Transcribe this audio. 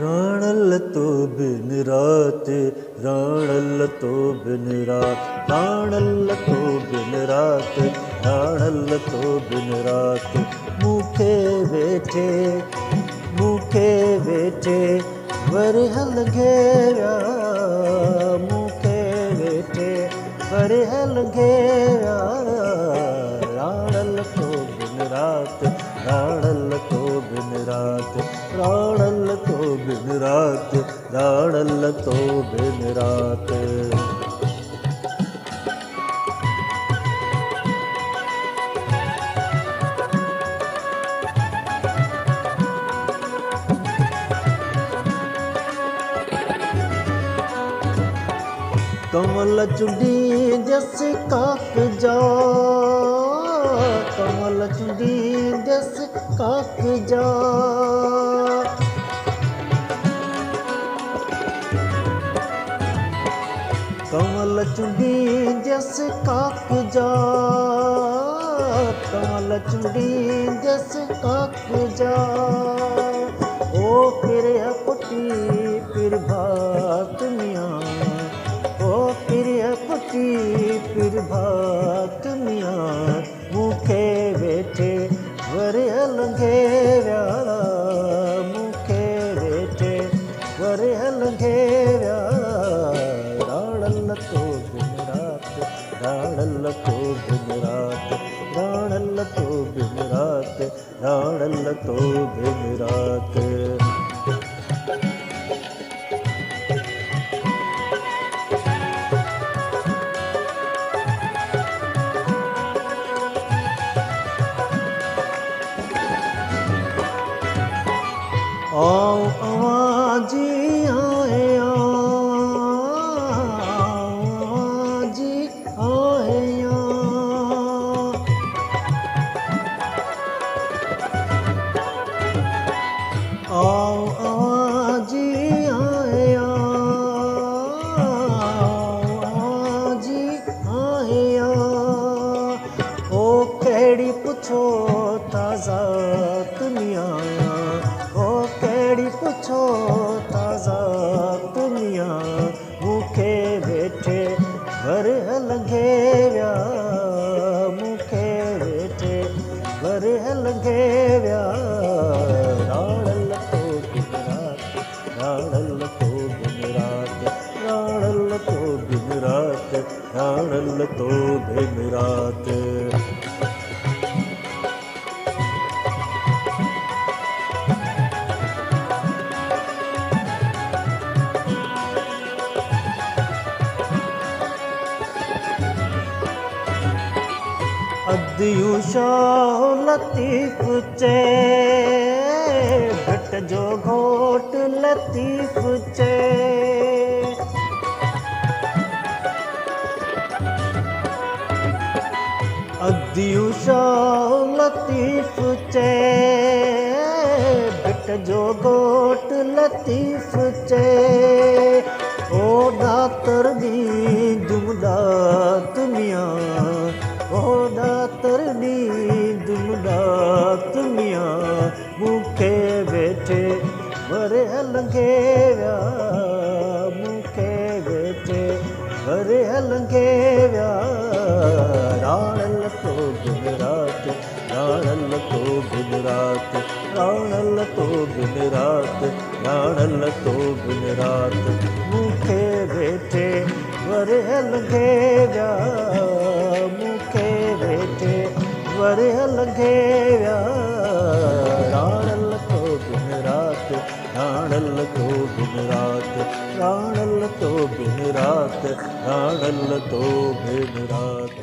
राणल तो बिन रात, राणल तो बिन रात, राणल तो बिन रात, राणल तो बिन रात। मूंखे वेठे वरहल घेरा, मूंखे वेठे वरहल घेरा। राणल तो बिन रात, राणल तो बिन रात, राणल तो बिन रात, राणल तो बिन रात। कमल चुड़ी जस काक जा, कमल चुड़ी जस काक जा। कमल चुड़ी जस काक जा, कमल चुड़ी जस काक जा। ओ फिर पुटी फिर भात मियाँ, ओ फिर पुटी फिर भात मियाँ। मूंखे वेठे वरहल घेरा, मूंखे वेठे वरहल घेरा। राणल तो बिन रात, राणल तो बिन रात, राणल तो बिन रात, राणल तो बिन रात। आओ आवाजी आए आवाजी आए आओ आवाजी आए आवाजी आए। ओ केड़ी पुछो ताज़ा दुनिया, ओ केड़ी पुछो ताज़ा दुनिया। मूंखे वेठे वरहल घेरा, मूंखे वेठे वरहल घेरा। राणल तो बिन रात, राणल तो बिन रात, राणल तो बिन रात, राणल तो बिन रात। अदियू शाह लतीफ़ चे, घट जो घोट लतीफ़ चे। अदियू शाह लतीफ़ चे, घट जो घोट लतीफ़ चे। ओ दातर दी जुमला दुनिया, ओ दातर दी जुमला दुनिया। मूंखे वेठे वरहल घेरा, मूंखे वेठे वरहल घेरा। राणल तो बिन रात, राणल तो बिन रात, राणल तो बिन रात, राणल तो बिन रात। मूंखे वेठे वरहल घेरा, मूंखे वेठे वरहल घेरा। राणल तो बिन रात, राणल तो बिन रात, राणल तो बिन रात, राणल तो बिन रात।